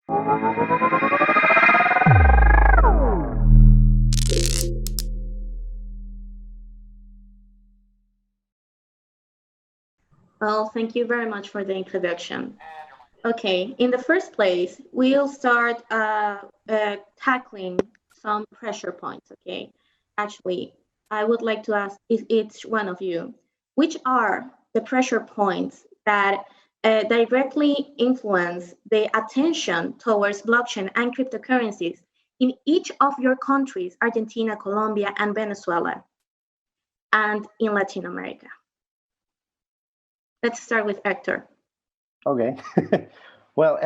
Well, thank you very much for the introduction. Okay, in the first place, we'll start tackling some pressure points, okay? Actually, I would like to ask each one of you, which are the pressure points that directly influence the attention towards blockchain and cryptocurrencies in each of your countries, Argentina, Colombia, and Venezuela, and in Latin America? Let's start with Hector. Okay. Well,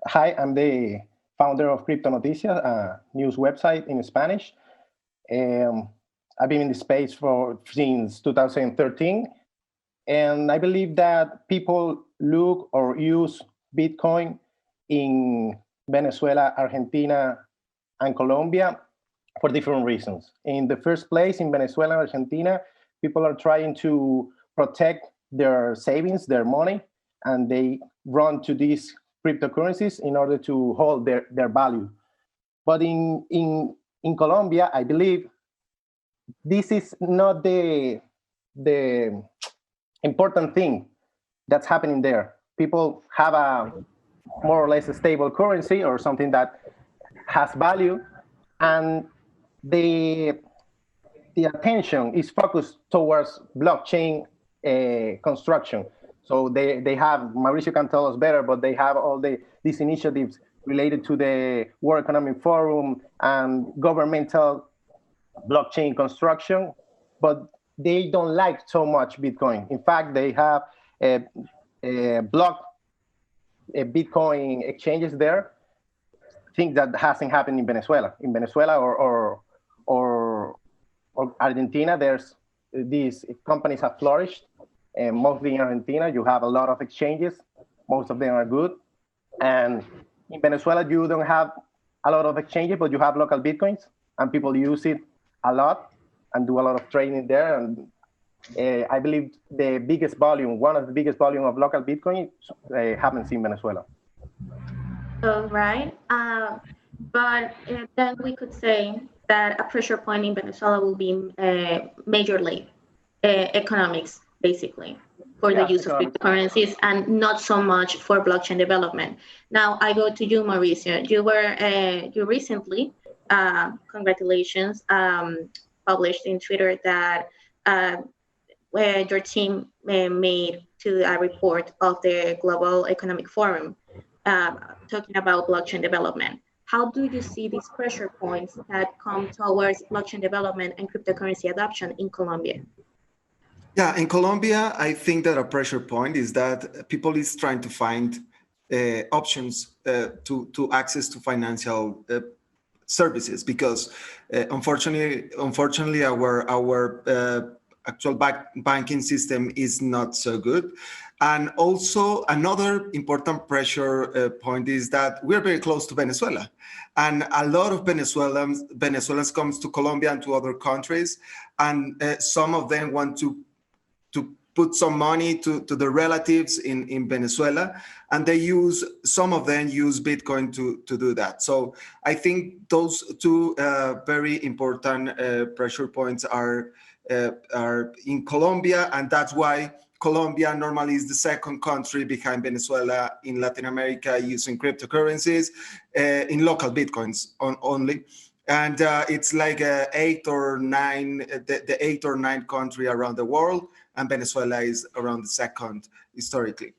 hi, I'm the founder of Crypto Noticias, a news website in Spanish. I've been in the space since 2013, and I believe that people look or use Bitcoin in Venezuela, Argentina, and Colombia for different reasons. In the first place, in Venezuela and Argentina, people are trying to protect their savings, their money, and they run to these cryptocurrencies in order to hold their value. But in Colombia, I believe this is not the important thing that's happening there. People have a more or less a stable currency or something that has value, and the attention is focused towards blockchain construction. So they have, Mauricio can tell us better, but they have all these initiatives related to the World Economic Forum and governmental blockchain construction, but they don't like so much Bitcoin. In fact, they have blocked Bitcoin exchanges there. Thing that hasn't happened in Venezuela. In Venezuela or Argentina, there's these companies have flourished. And mostly in Argentina, you have a lot of exchanges. Most of them are good. And in Venezuela, you don't have a lot of exchanges, but you have local Bitcoins, and people use it a lot and do a lot of trading there. And I believe the biggest volume, one of the biggest volume of local Bitcoin happens in Venezuela. All right. But then we could say that a pressure point in Venezuela will be majorly economics, basically, for the use of cryptocurrencies and not so much for blockchain development. Now I go to you, Mauricio. You recently, congratulations, published in Twitter that where your team made to a report of the Global Economic Forum talking about blockchain development. How do you see these pressure points that come towards blockchain development and cryptocurrency adoption in Colombia? Yeah, in Colombia, I think that a pressure point is that people is trying to find options to access to financial services, because unfortunately, our actual banking system is not so good. And also another important pressure point is that we're very close to Venezuela, and a lot of Venezuelans comes to Colombia and to other countries, and some of them want to put some money to the relatives in Venezuela, and some of them use Bitcoin to do that. So I think those two very important pressure points are in Colombia, and that's why Colombia normally is the second country behind Venezuela in Latin America using cryptocurrencies in local Bitcoins only. And it's like the eighth or ninth country around the world, and Venezuela is around the second historically.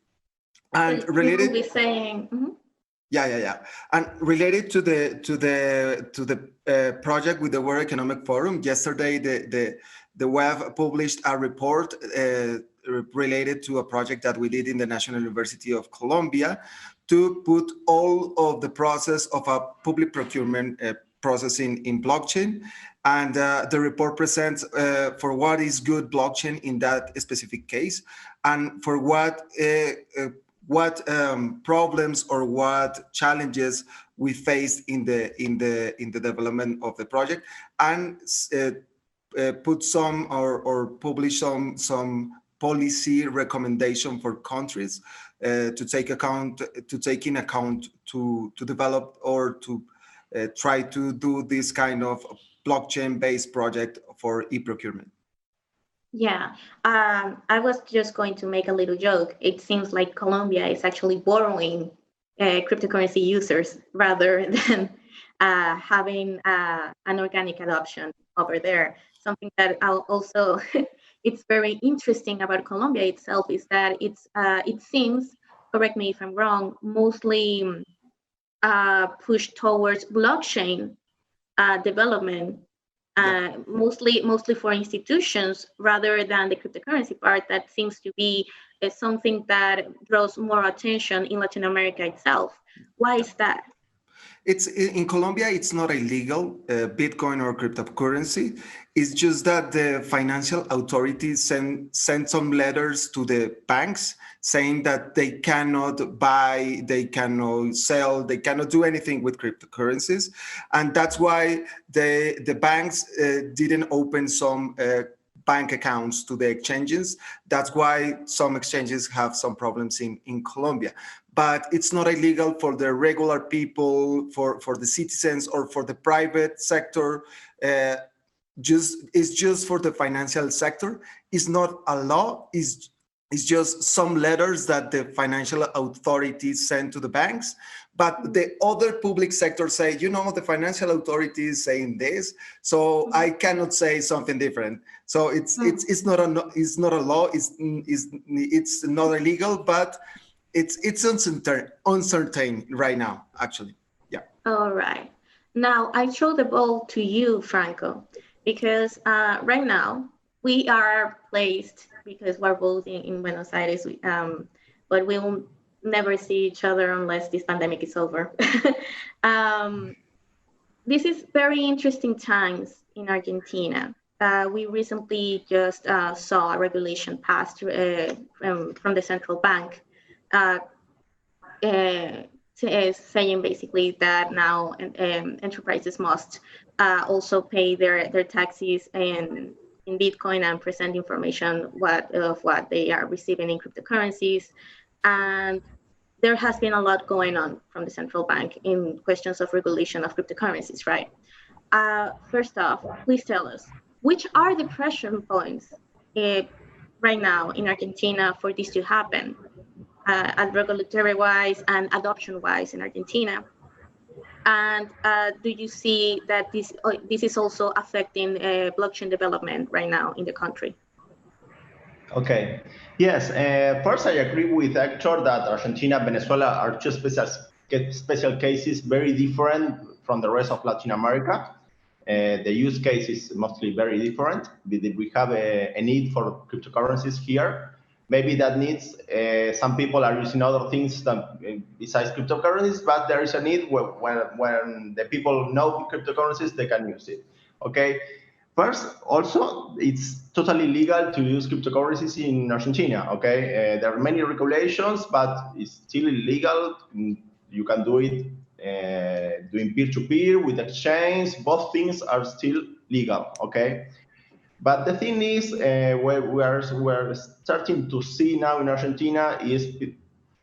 And related, you will be saying, yeah. And related to the project with the World Economic Forum, yesterday the web published a report related to a project that we did in the National University of Colombia to put all of the process of a public procurement processing in blockchain. And the report presents for what is good blockchain in that specific case, and for what problems or what challenges we faced in the development of the project, and put some or publish some policy recommendation for countries to take in account to develop or to try to do this kind of blockchain-based project for e-procurement. Yeah, I was just going to make a little joke. It seems like Colombia is actually borrowing cryptocurrency users rather than having an organic adoption over there. Something that I'll also it's very interesting about Colombia itself is that it seems, correct me if I'm wrong, mostly pushed towards blockchain development, Yeah. mostly for institutions rather than the cryptocurrency part that seems to be something that draws more attention in Latin America itself. Why is that? It's in Colombia. It's not illegal, Bitcoin or cryptocurrency. It's just that the financial authorities send some letters to the banks saying that they cannot buy, they cannot sell, they cannot do anything with cryptocurrencies, and that's why the banks didn't open some bank accounts to the exchanges. That's why some exchanges have some problems in Colombia. But it's not illegal for the regular people, for the citizens, or for the private sector. It's just for the financial sector. It's not a law. It's just some letters that the financial authorities send to the banks. But the other public sector say, the financial authority is saying this, so I cannot say something different. So it's not a law. It's not illegal, but it's uncertain right now, actually. Yeah. All right. Now I throw the ball to you, Franco, because right now we are placed because we're both in Buenos Aires, but we will never see each other unless this pandemic is over. um, this is very interesting times in Argentina. We recently just saw a regulation passed from the central bank uh, uh, saying basically that now enterprises must also pay their taxes in Bitcoin and present information of what they are receiving in cryptocurrencies. And there has been a lot going on from the central bank in questions of regulation of cryptocurrencies, right? First off, please tell us, which are the pressure points uh, right now in Argentina for this to happen, at regulatory wise and adoption wise in Argentina? And do you see that this is also affecting blockchain development right now in the country? Okay. Yes. First, I agree with Hector that Argentina, Venezuela are two special cases, very different from the rest of Latin America. The use case is mostly very different. We have a need for cryptocurrencies here. Maybe that needs, some people are using other things besides cryptocurrencies, but there is a need when the people know cryptocurrencies, they can use it. Okay. First, also, it's totally legal to use cryptocurrencies in Argentina, okay? There are many regulations, but it's still illegal. You can do it doing peer-to-peer with exchange. Both things are still legal, okay? But the thing is, what we're starting to see now in Argentina is,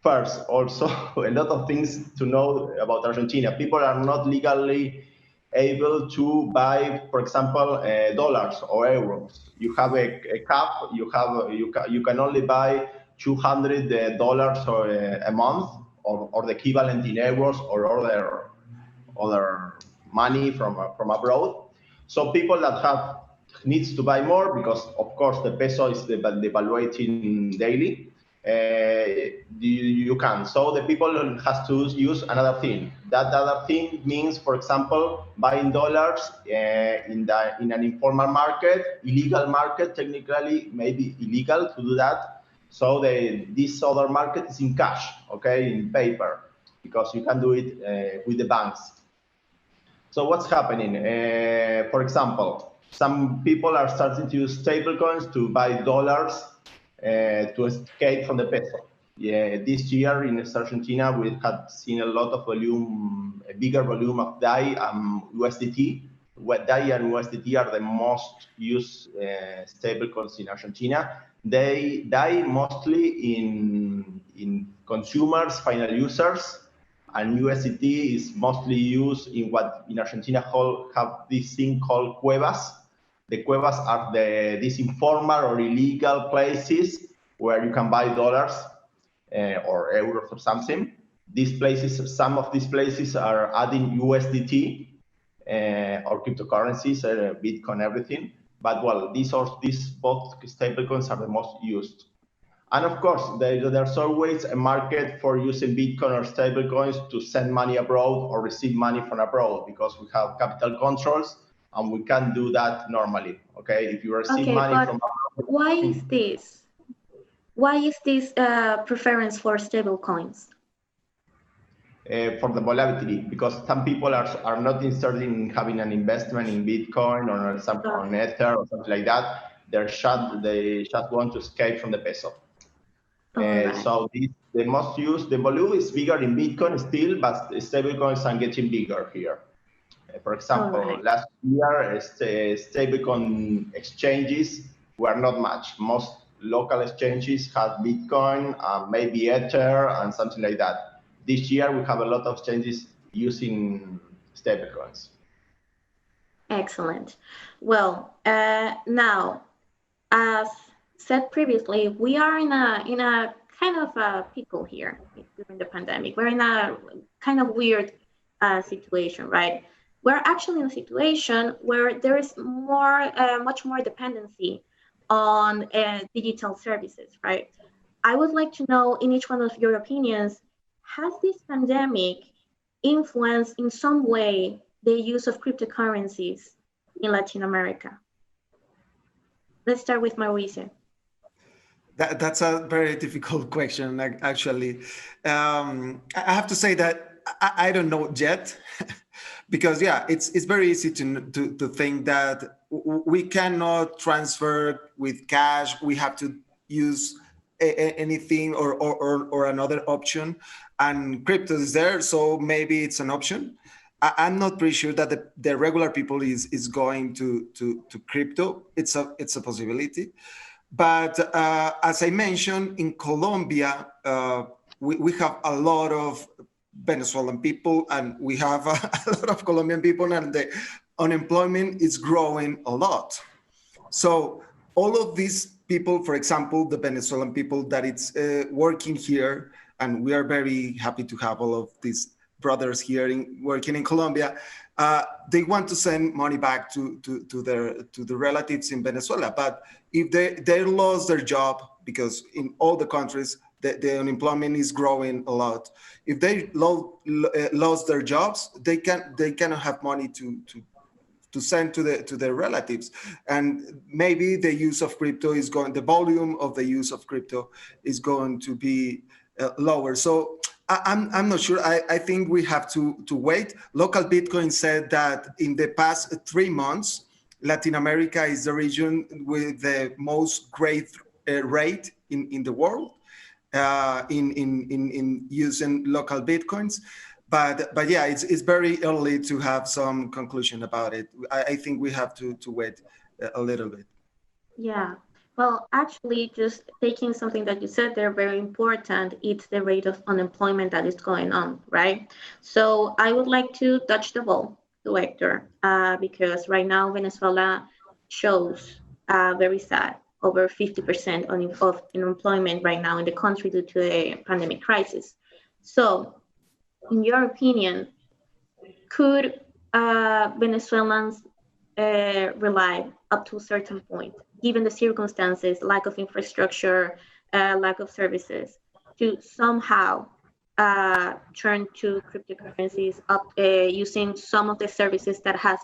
first, also a lot of things to know about Argentina. People are not legally able to buy, for example, dollars or euros. You have a cap. You can only buy $200 or a month, or the equivalent in euros or other money from abroad. So people that have needs to buy more because, of course, the peso is devaluating daily. You can. So the people has to use another thing. That other thing means, for example, buying dollars in an informal market, illegal market, technically maybe illegal to do that. So this other market is in cash, okay, in paper, because you can do it with the banks. So what's happening? For example, some people are starting to use stablecoins to buy dollars to escape from the peso. Yeah, this year in Argentina, we had seen a lot of volume, a bigger volume of DAI and USDT. DAI and USDT are the most used stablecoins in Argentina. They DAI mostly in consumers, final users, and USDT is mostly used in what in Argentina have this thing called cuevas. The cuevas are these informal or illegal places where you can buy dollars or euros or something. These places, some of these places are adding USDT or cryptocurrencies, Bitcoin, everything. But well, these both stablecoins are the most used. And of course, there's always a market for using Bitcoin or stablecoins to send money abroad or receive money from abroad, because we have capital controls and we can't do that normally. Okay, if you receive money from abroad, why is this? Why is this preference for stable coins? for the volatility, because some people are not interested in having an investment in Bitcoin or some on Ether or something like that. They just want to escape from the peso. Right. So the most used, the volume is bigger in Bitcoin still, but stablecoins are getting bigger here. For example, last year, stablecoin exchanges were not much. Most local exchanges had Bitcoin, maybe Ether, and something like that. This year, we have a lot of exchanges using stablecoins. Excellent. Well, now, as said previously, we are in a kind of a pickle here during the pandemic. We're in a kind of weird situation, right? We're actually in a situation where there is much more dependency on digital services, right? I would like to know, in each one of your opinions, has this pandemic influenced in some way the use of cryptocurrencies in Latin America? Let's start with Mauricio. That's a very difficult question, actually. I have to say that I don't know yet, because yeah, it's very easy to think that we cannot transfer with cash. We have to use anything or another option, and crypto is there, so maybe it's an option. I'm not pretty sure that the regular people is going to crypto. It's a possibility. But as I mentioned, in Colombia, we have a lot of Venezuelan people, and we have a lot of Colombian people, and the unemployment is growing a lot. So all of these people, for example, the Venezuelan people that it's working here, and we are very happy to have all of these brothers here working in Colombia, they want to send money back to the relatives in Venezuela. But if they lost their job, because in all the countries the unemployment is growing a lot, if they lost their jobs, they cannot have money to send to their relatives, and maybe the use of crypto the volume of the use of crypto is going to be lower. So I'm not sure. I think we have to wait. Local Bitcoin said that in the past 3 months, Latin America is the region with the most growth rate in the world in using local Bitcoins. But yeah, it's very early to have some conclusion about it. I think we have to wait a little bit. Yeah. Well, actually, just taking something that you said there, very important, it's the rate of unemployment that is going on, right? So I would like to touch the ball to Hector, because right now Venezuela shows very sad, over 50% of unemployment right now in the country due to the pandemic crisis. So, in your opinion, could Venezuelans rely up to a certain point, given the circumstances, lack of infrastructure, lack of services, to somehow turn to cryptocurrencies up using some of the services that have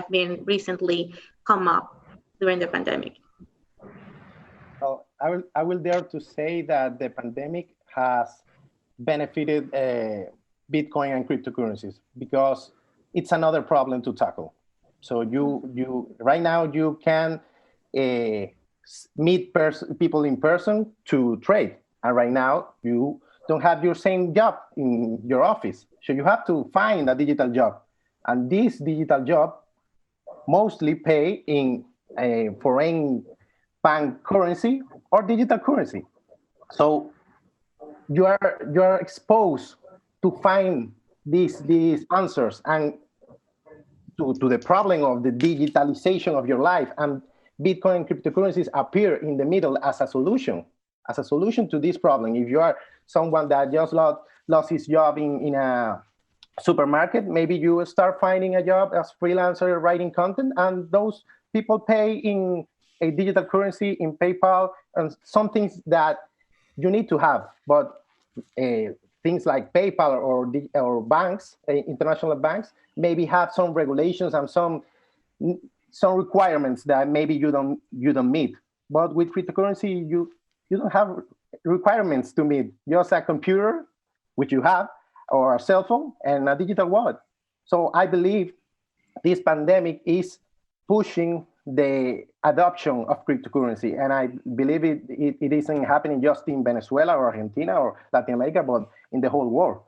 been recently come up during the pandemic? Well, I will dare to say that the pandemic has benefited Bitcoin and cryptocurrencies, because it's another problem to tackle. So you right now you can meet people in person to trade, and right now you don't have your same job in your office, so you have to find a digital job, and this digital job mostly pay in foreign bank currency or digital currency. So you are exposed to find these answers and to the problem of the digitalization of your life, and Bitcoin and cryptocurrencies appear in the middle as a solution to this problem. If you are someone that just lost his job in a supermarket, maybe you will start finding a job as freelancer writing content, and those people pay in a digital currency, in PayPal, and some things that you need to have. But things like PayPal or banks, international banks, maybe have some regulations and some requirements that maybe you don't meet. But with cryptocurrency, you don't have requirements to meet. Just a computer, which you have, or a cell phone, and a digital wallet. So I believe this pandemic is pushing the adoption of cryptocurrency, and I believe it isn't happening just in Venezuela or Argentina or Latin America, but in the whole world,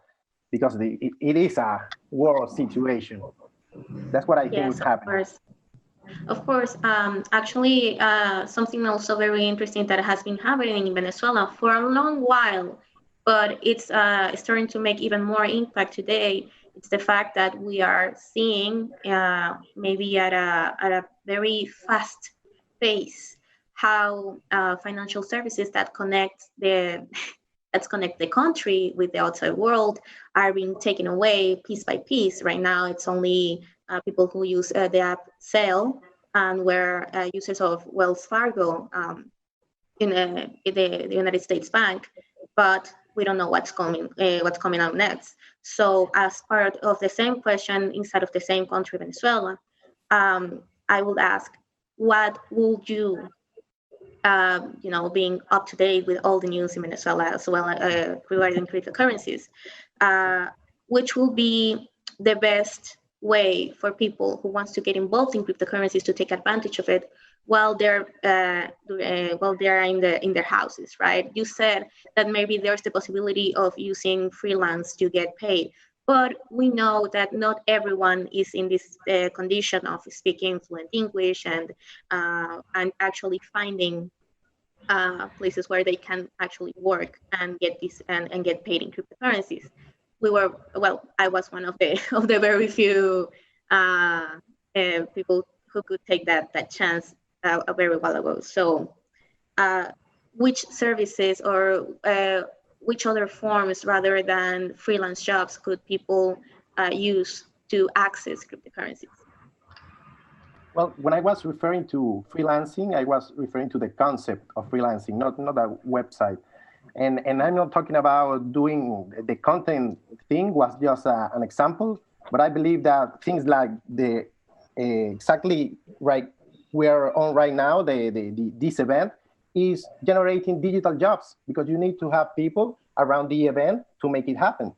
because it is a world situation. That's what I think is Yes, of happening. course. Of course, actually, something also very interesting that has been happening in Venezuela for a long while, but it's starting to make even more impact today. It's the fact that we are seeing, maybe at a very fast pace, how financial services that connect the country with the outside world are being taken away piece by piece. Right now, it's only people who use the app Sale, and we're users of Wells Fargo, in the United States Bank, but we don't know what's coming out next. So, as part of the same question inside of the same country, Venezuela, I would ask, what would you, being up to date with all the news in Venezuela as well, regarding cryptocurrencies, uh, which will be the best way for people who wants to get involved in cryptocurrencies to take advantage of it while they're in their houses, right? You said that maybe there's the possibility of using freelance to get paid, but we know that not everyone is in this condition of speaking fluent English and actually finding places where they can actually work and get this and get paid in cryptocurrencies. I was one of the of the very few people who could take that chance a very while ago. So, uh, which services or which other forms rather than freelance jobs could people use to access cryptocurrencies? Well, when I was referring to freelancing, I was referring to the concept of freelancing, not a website. And I'm not talking about doing the content thing, was just an example, but I believe that things like the exactly right we are on right now, this event is generating digital jobs, because you need to have people around the event to make it happen.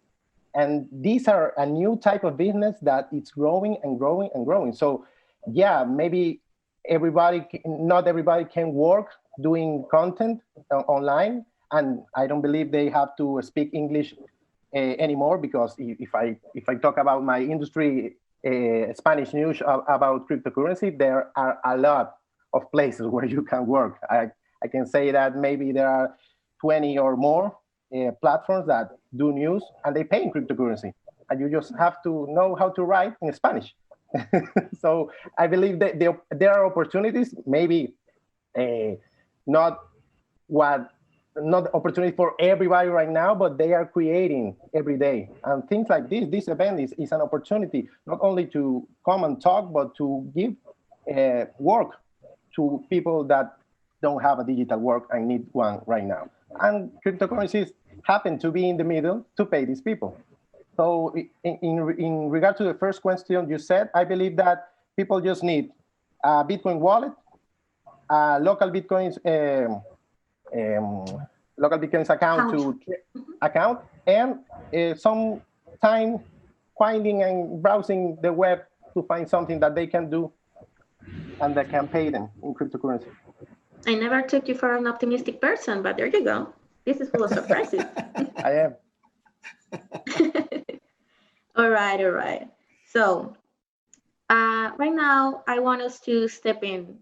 And these are a new type of business that it's growing and growing and growing. So yeah, maybe not everybody can work doing content online, and I don't believe they have to speak English anymore, because if I talk about my industry, Spanish news about cryptocurrency, there are a lot of places where you can work. I can say that maybe there are 20 or more platforms that do news, and they pay in cryptocurrency, and you just have to know how to write in Spanish. So I believe that there are opportunities, maybe not what not opportunity for everybody right now, but they are creating every day. And things like this event is an opportunity not only to come and talk, but to give work to people that don't have a digital work and need one right now. And cryptocurrencies happen to be in the middle to pay these people. So in regard to the first question you said, I believe that people just need a Bitcoin wallet, a local Bitcoins account, and some time finding and browsing the web to find something that they can do and that can pay them in cryptocurrency. I never took you for an optimistic person, but there you go. This is full of surprises. I am. All right. So right now, I want us to step in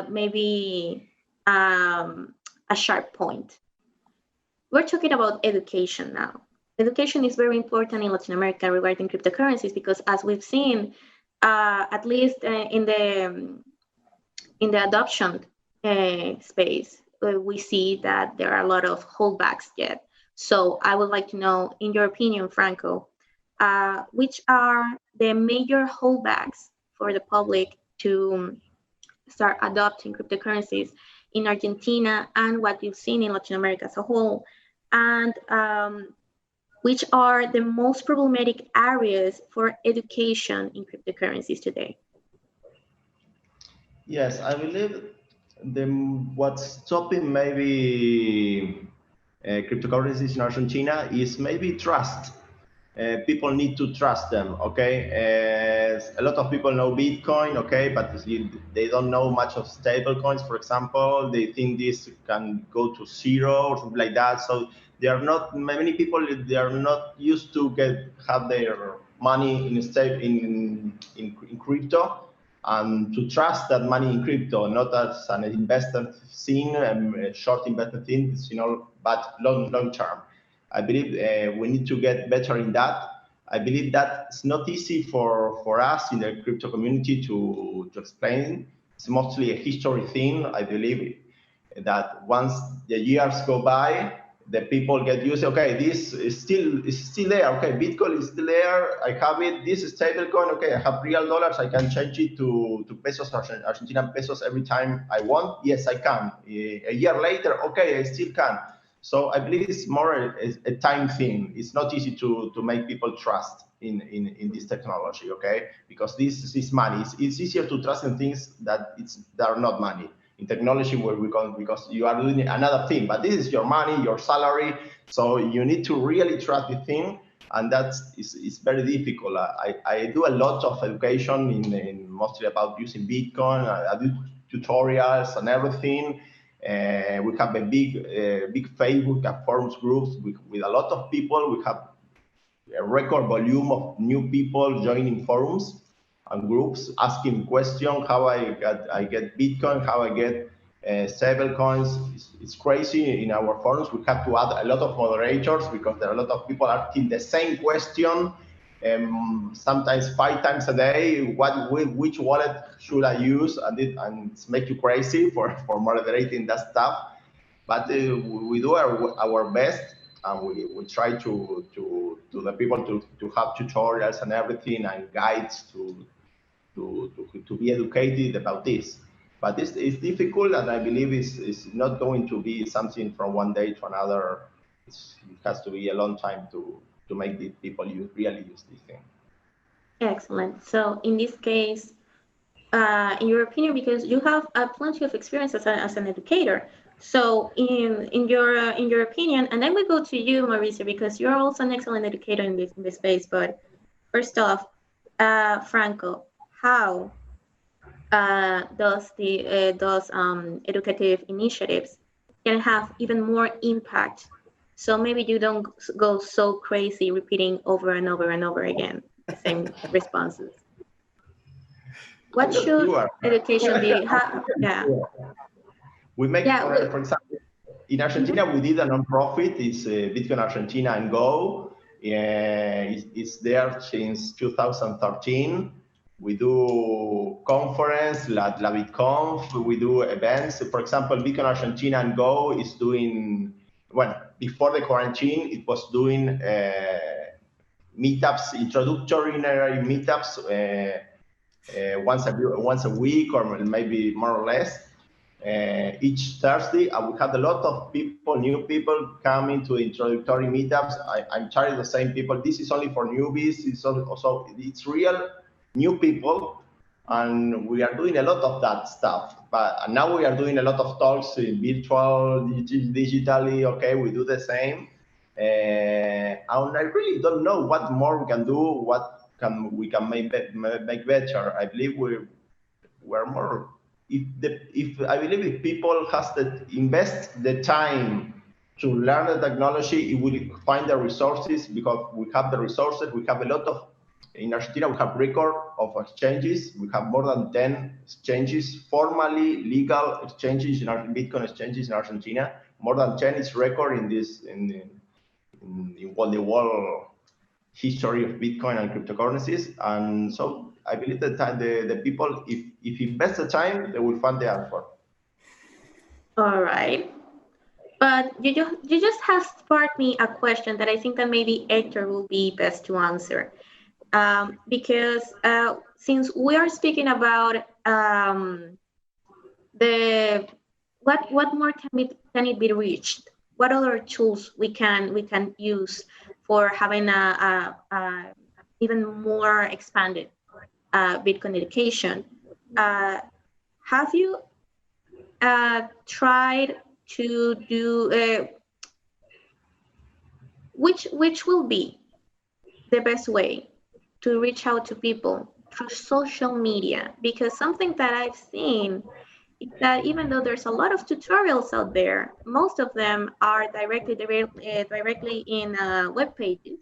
maybe a sharp point. we're talking about education now. Education is very important in Latin America regarding cryptocurrencies because, as we've seen, at least in the adoption space, we see that there are a lot of holdbacks yet. So I would like to know, in your opinion, Franco, which are the major holdbacks for the public to start adopting cryptocurrencies in Argentina and what you've seen in Latin America as a whole, and which are the most problematic areas for education in cryptocurrencies today? Yes, I believe what's stopping maybe cryptocurrencies in Argentina is maybe trust. People need to trust them, okay? A lot of people know Bitcoin, okay, but they don't know much of stable coins, for example. They think this can go to zero or something like that. So they are not, many people, they are not used to have their money in crypto, and to trust that money in crypto, not as an investment thing, a short investment thing, but long term. I believe we need to get better in that. I believe that it's not easy for us in the crypto community to explain. It's mostly a history thing. I believe that once the years go by, the people get used. Okay, this is still there. Okay, Bitcoin is still there. I have it. This is stable coin. Okay, I have real dollars. I can change it to pesos, Argentinian pesos every time I want. Yes, I can. A year later, okay, I still can. So I believe it's more a time thing. It's not easy to make people trust in this technology, okay? Because this is money. It's easier to trust in things that are not money. In technology, where because you are doing another thing, but this is your money, your salary. So you need to really trust the thing, and it's very difficult. I do a lot of education in mostly about using Bitcoin. I do tutorials and everything. We have a big Facebook and forums groups with a lot of people. We have a record volume of new people joining forums and groups, asking questions, how I get Bitcoin, how I get stable coins. It's crazy in our forums. We have to add a lot of moderators because there are a lot of people asking the same question, sometimes 5 times a day. Which wallet should I use? And it's make you crazy for moderating that stuff. But we do our best, and we try to the people to have tutorials and everything and guides to be educated about this. But it's difficult, and I believe it's not going to be something from one day to another. It has to be a long time to make the people really use this thing. Excellent. So in this case, in your opinion, because you have plenty of experience as an educator, so in your opinion, and then we go to you, Mauricio, because you're also an excellent educator in this space. But first off, Franco, how those educative initiatives can have even more impact? So maybe you don't go so crazy repeating over and over and over again the same responses. What should education be? Yeah. We make, for example, in Argentina, we did a non-profit. It's Bitcoin Argentina and Go. It's there since 2013. We do conference, La BitConf. We do events. For example, Bitcoin Argentina and Go is doing, well, before the quarantine, it was doing meetups, introductory meetups once a week or maybe more or less. Each Thursday, we had a lot of people, new people coming to introductory meetups. I'm tired of the same people. This is only for newbies. It's real new people, and we are doing a lot of that stuff. But now we are doing a lot of talks in virtual, digitally. Okay, we do the same. And I really don't know what more we can do. What we can make better. I believe we're more. I believe if people has to invest the time to learn the technology, it will find the resources, because we have the resources. We have a lot of, in Argentina, we have record of exchanges. We have more than 10 exchanges, formally legal exchanges in our Bitcoin exchanges in Argentina. more than 10 is record in this in what the world history of Bitcoin and cryptocurrencies. And so I believe that the people, if invest the time, they will find the answer. All right. But you just have sparked me a question that I think that maybe Hector will be best to answer. Because since we are speaking about the what more can it be reached? What other tools we can use for having a even more expanded Bitcoin education? Have you tried to do which will be the best way to reach out to people through social media? Because something that I've seen is that even though there's a lot of tutorials out there, most of them are directly in web pages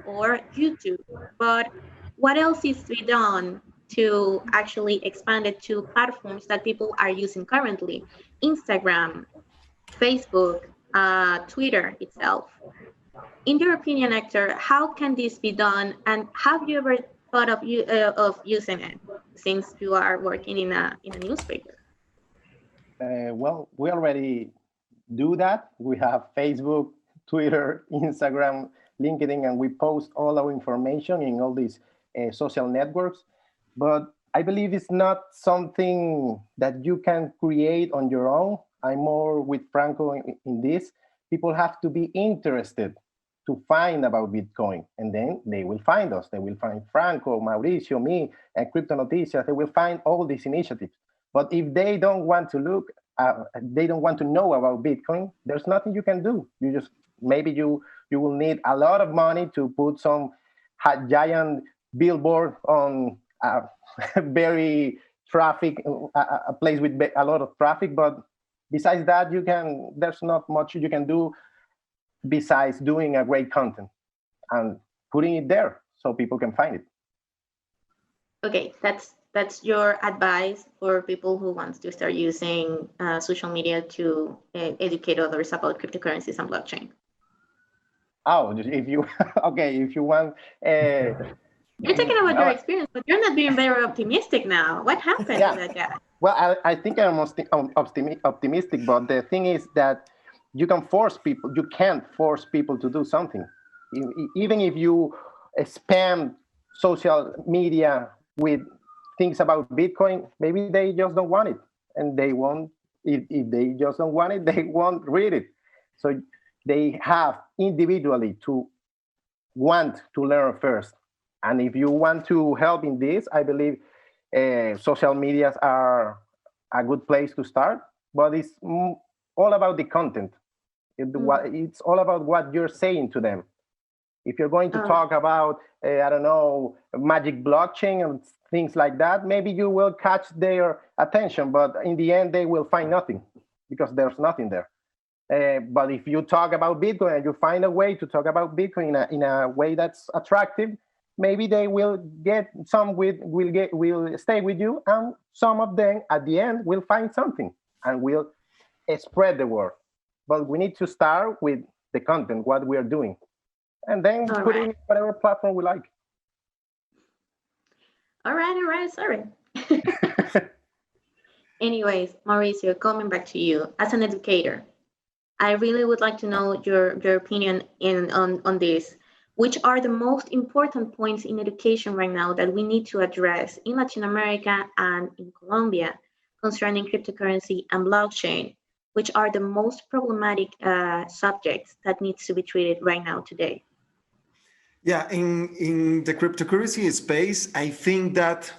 or YouTube. But what else is to be done to actually expand it to platforms that people are using currently? Instagram, Facebook, Twitter itself. In your opinion, Hector, how can this be done, and have you ever thought of using it since you are working in a newspaper? Well, we already do that. We have Facebook, Twitter, Instagram, LinkedIn, and we post all our information in all these social networks. But I believe it's not something that you can create on your own. I'm more with Franco in this. People have to be interested to find about Bitcoin, and then they will find us. They will find Franco, Mauricio, me, and Crypto Noticias. They will find all these initiatives. But if they don't want to look, they don't want to know about Bitcoin, there's nothing you can do. You just, maybe you will need a lot of money to put some giant billboard on a very traffic, a place with a lot of traffic. But besides that, there's not much you can do besides doing a great content and putting it there so people can find it. Okay, that's your advice for people who want to start using social media to educate others about cryptocurrencies and blockchain. Oh, if you okay, if you want. You're talking about your experience, but you're not being very optimistic now. What happened to that guy? Well, I think I'm optimistic, but the thing is that you can't force people to do something. Even if you spam social media with things about Bitcoin, maybe they just don't want it, and they won't. If they just don't want it, they won't read it. So they have individually to want to learn first. And if you want to help in this, I believe social medias are a good place to start. But it's all about the content. It's all about what you're saying to them. If you're going to talk about, I don't know, magic blockchain and things like that, maybe you will catch their attention, but in the end, they will find nothing because there's nothing there. But if you talk about Bitcoin and you find a way to talk about Bitcoin in a way that's attractive, maybe they will get will stay with you, and some of them at the end will find something and will spread the word. But we need to start with the content, what we are doing, and then put it in whatever platform we like. All right, sorry. Anyways, Mauricio, coming back to you as an educator, I really would like to know your opinion on this. Which are the most important points in education right now that we need to address in Latin America and in Colombia concerning cryptocurrency and blockchain? Which are the most problematic subjects that needs to be treated right now today? Yeah, in the cryptocurrency space, I think that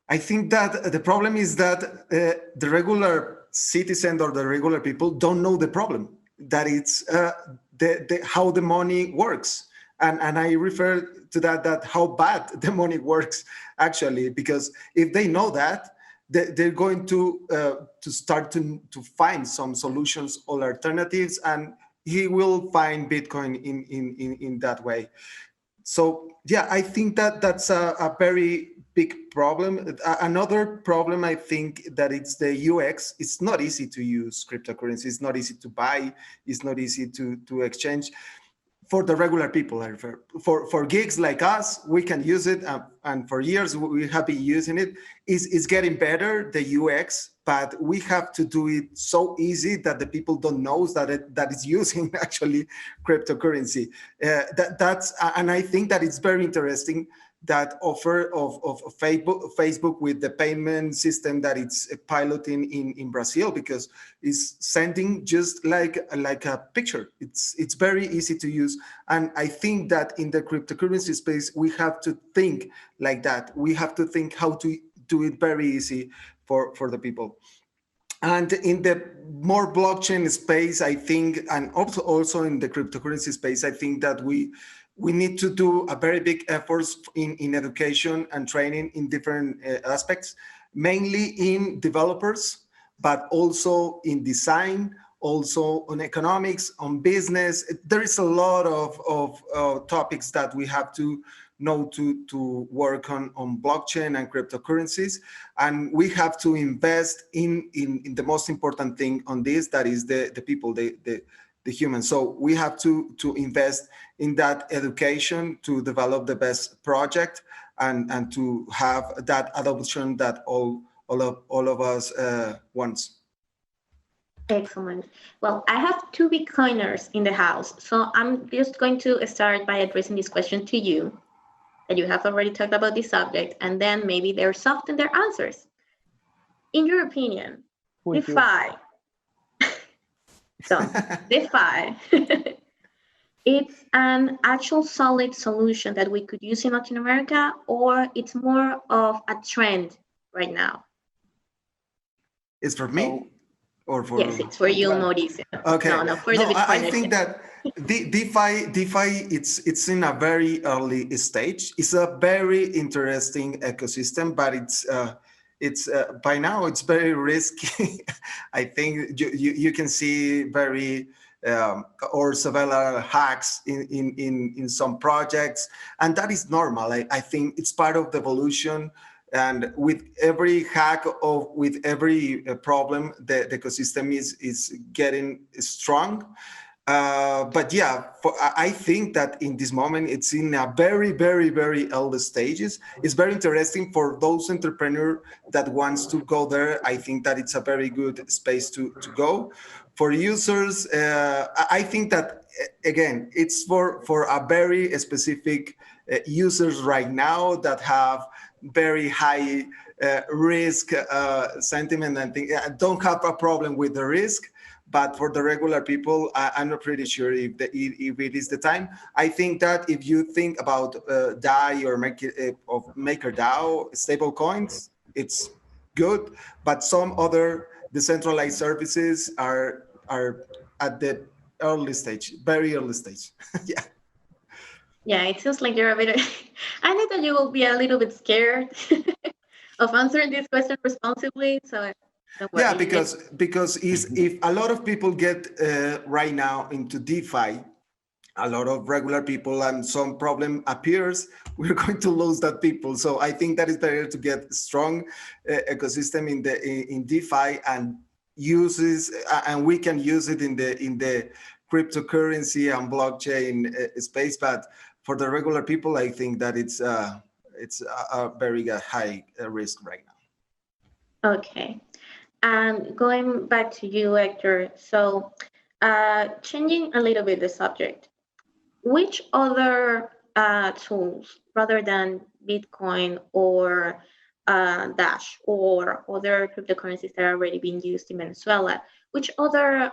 the problem is that the regular citizen or the regular people don't know the problem, that it's how the money works. And I refer to that how bad the money works actually, because if they know that, they're going to start to find some solutions or alternatives, and he will find Bitcoin in that way. So yeah, I think that's a very big problem. Another problem, I think, that it's the UX. It's not easy to use cryptocurrency. It's not easy to buy. It's not easy to exchange. For the regular people, I refer. For geeks like us, we can use it, and for years we have been using it. It's getting better, the UX, but we have to do it so easy that the people don't know that it's using actually cryptocurrency. That's and I think that it's very interesting that offer of Facebook with the payment system that it's piloting in Brazil, because it's sending just like a picture. It's very easy to use, and I think that in the cryptocurrency space we have to think like that. We have to think how to do it very easy for the people. And in the more blockchain space, I think, and also in the cryptocurrency space, I think that we need to do a very big efforts in education and training in different aspects, mainly in developers, but also in design, also on economics, on business. There is a lot of topics that we have to know to work on blockchain and cryptocurrencies, and we have to invest in the most important thing on this, that is the people, the humans. So we have to invest in that education to develop the best project and to have that adoption that all of us wants. Excellent. Well, I have two Bitcoiners in the house, so I'm just going to start by addressing this question to you, that you have already talked about this subject, and then maybe they're soft in their answers. In your opinion, DeFi, so DeFi, it's an actual solid solution that we could use in Latin America, or it's more of a trend right now? It's for me? Or for yes, it's for you, Mauricio. Okay. No, for the Bitcoiners. I think that DeFi, it's in a very early stage. It's a very interesting ecosystem, but it's by now it's very risky. I think you can see very or several hacks in some projects, and that is normal. I think it's part of the evolution. And with every hack with every problem, the ecosystem is getting strong. But yeah, I think that in this moment it's in a very, very, very early stages. It's very interesting for those entrepreneurs that wants to go there. I think that it's a very good space to go. For users, I think that again, it's for a very specific users right now that have very high risk sentiment and think, don't have a problem with the risk. But for the regular people, I'm not pretty sure if it is the time. I think that if you think about DAI or MakerDAO, stable coins, it's good. But some other decentralized services are at the early stage, very early stage. Yeah. Yeah, it feels like you're a bit. I think that you will be a little bit scared of answering this question responsibly. So don't worry. Yeah, because if a lot of people get right now into DeFi, a lot of regular people, and some problem appears, we're going to lose that people. So I think that it's better to get strong ecosystem in DeFi and uses, and we can use it in the cryptocurrency and blockchain space. But for the regular people, I think that it's a very high risk right now. Okay. And going back to you, Hector, so changing a little bit the subject, which other tools, rather than Bitcoin or Dash or other cryptocurrencies that are already being used in Venezuela, which other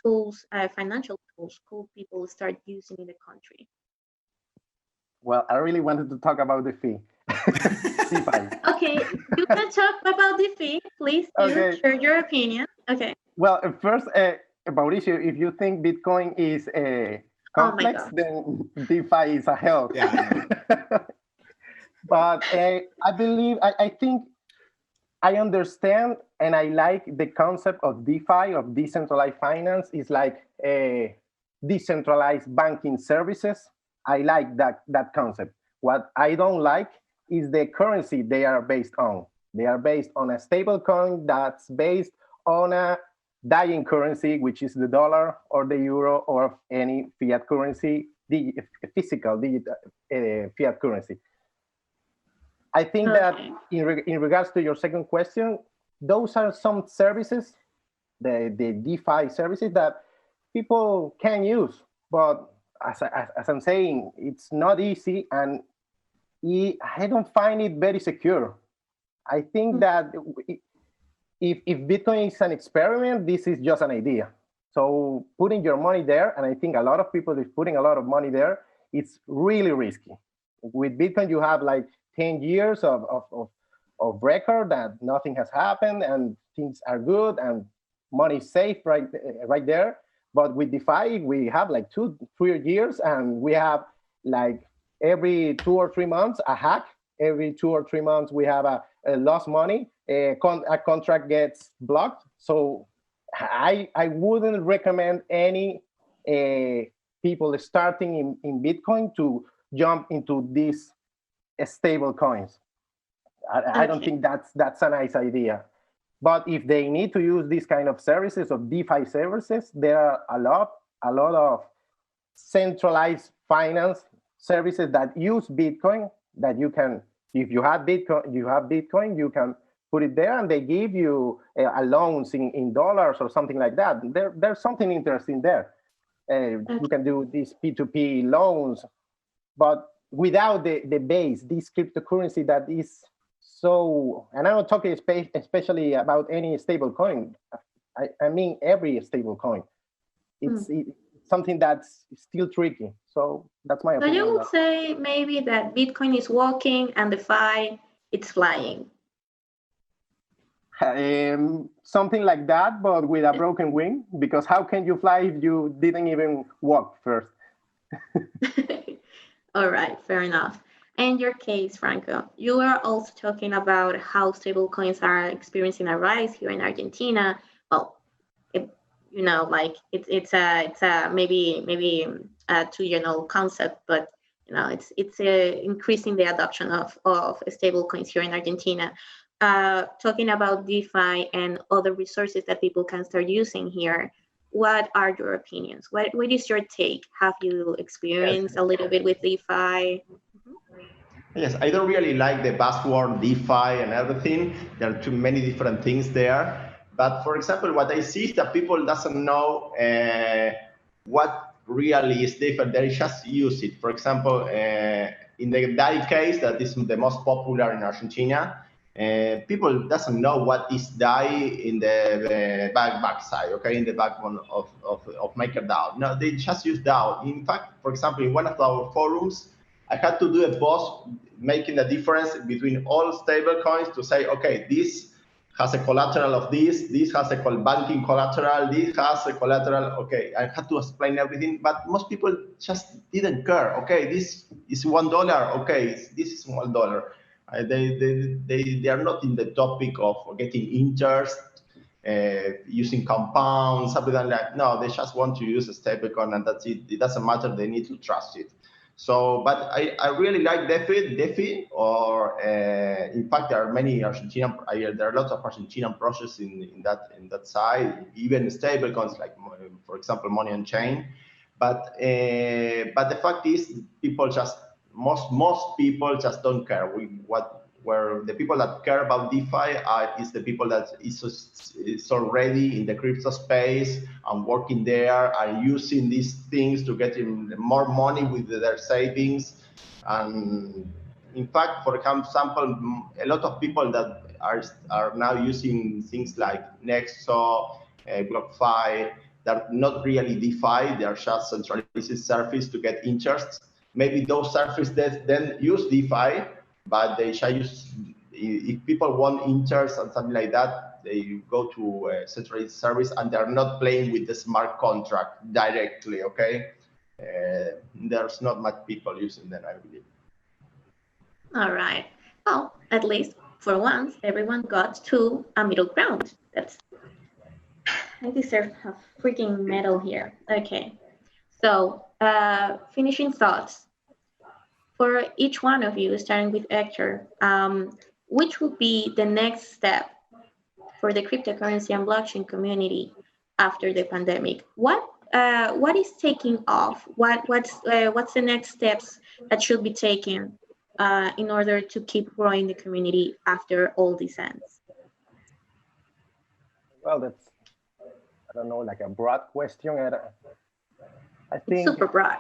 tools, financial tools, could people start using in the country? Well, I really wanted to talk about the fee. Okay, you can talk about the fee, please. Okay. Share your opinion. Okay. Well, first, Mauricio, if you think Bitcoin is complex, then DeFi is a help. Yeah. But I believe, I think I understand and I like the concept of DeFi, of decentralized finance. Is like decentralized banking services. I like that concept. What I don't like is the currency they are based on. They are based on a stable coin that's based on a dying currency, which is the dollar or the euro or any fiat currency, the physical digital fiat currency. I think that in regards to your second question, those are some services, the DeFi services that people can use. But as I'm saying, it's not easy, and I don't find it very secure. I think that if Bitcoin is an experiment, this is just an idea. So putting your money there, and I think a lot of people is putting a lot of money there, it's really risky. With Bitcoin, you have like 10 years of record that nothing has happened and things are good and money is safe right there. But with DeFi, we have like 2-3 years, and we have like every 2 or 3 months a hack. Every 2 or 3 months we have a lost money. A contract gets blocked. So I wouldn't recommend any people starting in Bitcoin to jump into these stable coins. I don't think that's a nice idea. But if they need to use these kind of services, of DeFi services, there are a lot of centralized finance services that use Bitcoin that you can, if you have Bitcoin, you can put it there, and they give you a loans in dollars or something like that. There's something interesting there. You can do these P2P loans, but without the base, this cryptocurrency that is so, and I'm not talking especially about any stable coin. I mean every stable coin. It's something that's still tricky. So that's my opinion. So you would say maybe that Bitcoin is walking and DeFi it's flying. Something like that, but with a broken wing. Because how can you fly if you didn't even walk first? All right, fair enough. In your case, Franco, you are also talking about how stablecoins are experiencing a rise here in Argentina. Well, it's a maybe a 2-year-old concept, but it's increasing the adoption of stablecoins here in Argentina. Talking about DeFi and other resources that people can start using here. What are your opinions? What is your take? Have you experienced a little bit with DeFi? Yes, I don't really like the buzzword DeFi and everything. There are too many different things there. But for example, what I see is that people doesn't know what really is DeFi. They just use it. For example, in the DAI case, that is the most popular in Argentina, people doesn't know what is DAI in the backside, okay, in the backbone of MakerDAO. No, they just use DAO. In fact, for example, in one of our forums, I had to do a post making the difference between all stable coins to say, okay, this has a collateral of this has a banking collateral, this has a collateral, okay. I had to explain everything, but most people just didn't care. Okay, this is $1, okay, this is $1. They are not in the topic of getting interest, using compounds, something like that. No, they just want to use a stablecoin, and that's it. It doesn't matter, they need to trust it. So, but I really like DeFi, or in fact, there are many Argentinian. There are lots of Argentinian projects in that side, even stablecoins like, for example, Money on Chain. But the fact is, people just most people just don't care. Where the people that care about DeFi is the people that is already in the crypto space and working there and using these things to get more money with their savings. And in fact, for example, a lot of people that are now using things like Nexo, BlockFi, they're not really DeFi, they're just centralized service to get interest. Maybe those services then use DeFi, but they shall use, if people want interest and something like that, they go to a centralized service and they're not playing with the smart contract directly, okay? There's not much people using them, I believe. All right. Well, at least for once, everyone got to a middle ground. I deserve a freaking medal here. Okay. So, finishing thoughts. for each one of you, starting with Hector, which would be the next step for the cryptocurrency and blockchain community after the pandemic? What is taking off? What's the next steps that should be taken in order to keep growing the community after all this ends? Well, that's, I don't know, like a broad question. I It's think, super broad.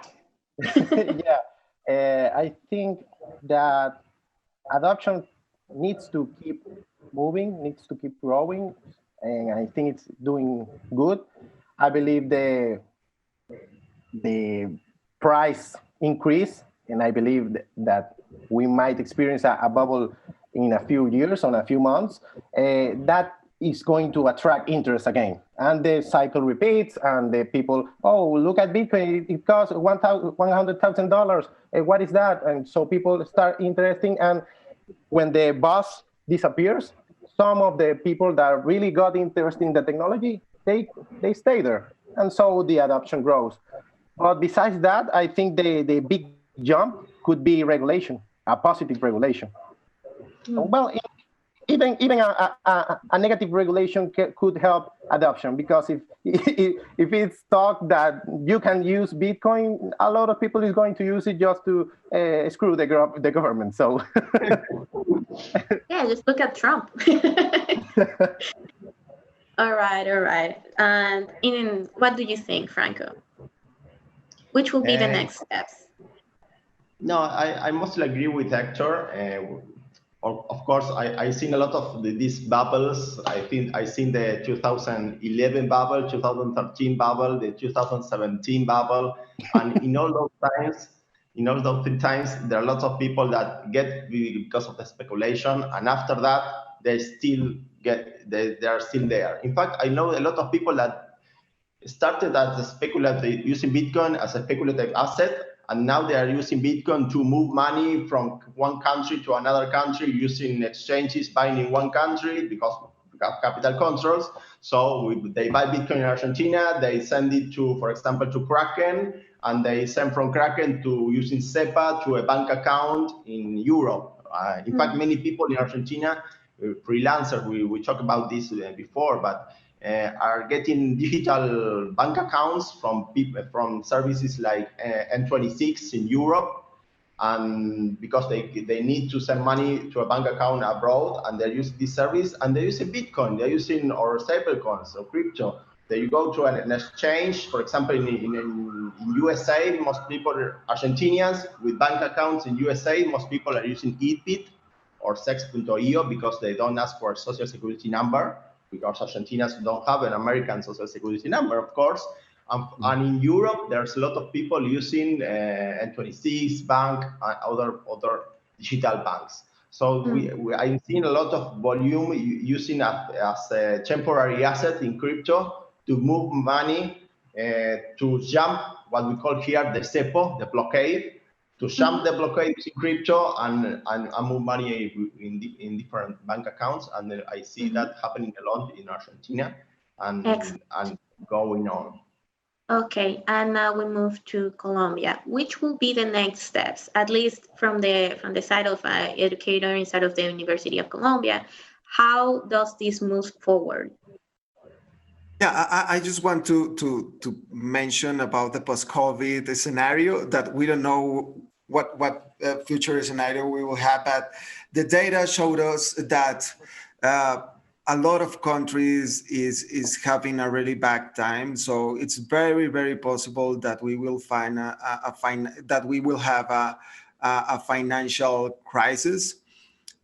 yeah, I think that adoption needs to keep moving, needs to keep growing, and I think it's doing good. I believe the price increase, and I believe that we might experience a bubble in a few years, on a few months. That is going to attract interest again, and the cycle repeats, and the people, oh, look at Bitcoin, it costs $100,000. What is that? And so people start interesting, and when the buzz disappears, some of the people that really got interested in the technology, they stay there, and so the adoption grows. But besides that, I think the big jump could be regulation, a positive regulation. Well, even a negative regulation could help adoption, because if it's thought that you can use Bitcoin, a lot of people is going to use it just to screw the government. So Yeah, just look at Trump. All right, all right. And what do you think, Franco? Which will be the next steps? No, I mostly agree with Hector. Of course, I seen a lot of these bubbles. I think I seen the 2011 bubble, 2013 bubble, the 2017 bubble, and in all those times, there are lots of people that get because of the speculation, and after that, they are still there. In fact, I know a lot of people that started as a speculative, using Bitcoin as a speculative asset, and now they are using Bitcoin to move money from one country to another country, using exchanges buying in one country because we have capital controls. So they buy Bitcoin in Argentina, they send it to, for example, to Kraken, and they send from Kraken to using SEPA to a bank account in Europe. In fact, many people in Argentina, freelancers, we talked about this before, but are getting digital bank accounts from people, from services like N26 in Europe, and because they need to send money to a bank account abroad, and they use this service, and they're using Bitcoin, they're using or stablecoins or crypto. They go to an exchange, for example, in USA, most people are Argentinians with bank accounts in USA. Most people are using EatBit or Sex.io because they don't ask for a social security number, because Argentinians don't have an American social security number, of course. And in Europe, there's a lot of people using N26 Bank and other digital banks. So I've seen a lot of volume using as a temporary asset in crypto to move money, to jump what we call here the cepo, the blockade, to jump the blockade using crypto and move money in different bank accounts. And I see that happening a lot in Argentina and going on. Okay, and now we move to Colombia. Which will be the next steps, at least from the side of an educator inside of the University of Colombia? How does this move forward? Yeah, I just want to mention about the post-COVID scenario, that we don't know what future scenario we will have, but the data showed us that a lot of countries is having a really bad time. So it's very, very possible that we will find that we will have a financial crisis,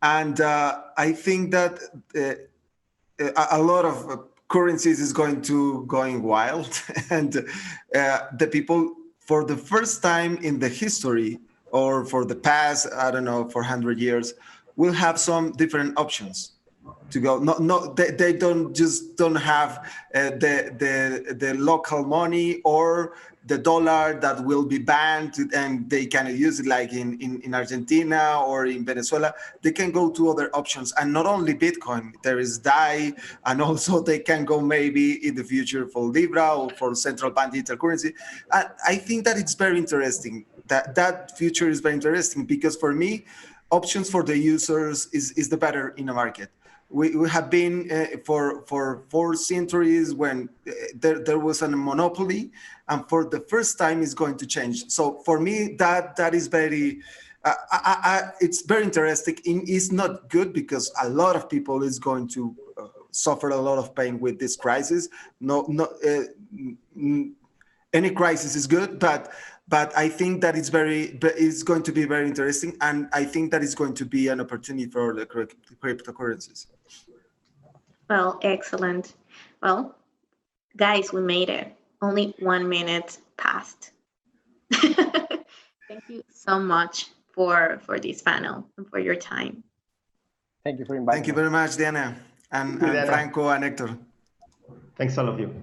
and I think that a lot of currencies is going wild, and the people, for the first time in the history, or for the past, I don't know, for 100 years, will have some different options to go. No, they don't have the local money or the dollar that will be banned, and they can use it like in Argentina or in Venezuela. They can go to other options, and not only Bitcoin. There is DAI, and also they can go maybe in the future for Libra or for central bank digital currency. I think that it's very interesting. that future is very interesting, because for me, options for the users is the better in the market. We have been for 4 centuries when there was a monopoly, and for the first time it's going to change. So for me, that is very it's very interesting. It's not good because a lot of people is going to suffer a lot of pain with this crisis. Any crisis is good, but I think that it's going to be very interesting, and I think that it's going to be an opportunity for the cryptocurrencies. Well, excellent. Well, guys, we made it. Only 1 minute passed. Thank you so much for this panel and for your time. Thank you for inviting Thank you me. very much, Diana, and Diana. Franco and Hector. Thanks all of you.